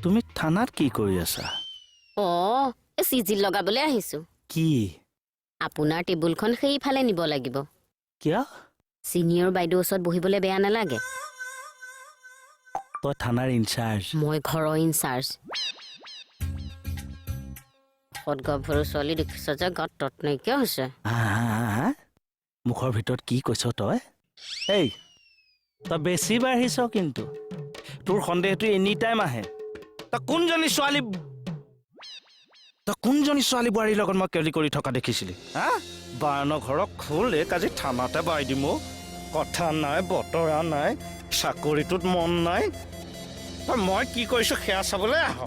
তুমি থানাত কি কৰি আছা? চিজিল লগাবলৈ আহিছো। কি? আপোনাৰ টেবুলখন সেইফালে নিব লাগিব। কিয়? সিনিয়ৰ বাইদেউৰ ওচৰত বহিবলৈ বেয়া নালাগে। তই থানাৰ ইনচাৰ্জ। মই ঘৰৰ ইনচাৰ্জ। সদগভৰু ছোৱালী দেখিছ যে গাত তত নাইকিয়া হৈছে। মুখৰ ভিতৰত কি কৈছ তই? এই তই বেছি বাঢ়িছ কিন্তু। তোৰ সন্দেহটো এনি টাইম আহে। তই কোনজনী ছোৱালী বোৱাৰীৰ লগত মই কেলি কৰি থকা দেখিছিলি? বায়নৰ ঘৰক খোল এক আজি থানাতে বাই দিম। কথা নাই বতৰা নাই, চাকৰিটোত মন নাই। মই কি কৰিছো সেয়া চাবলৈ আহ।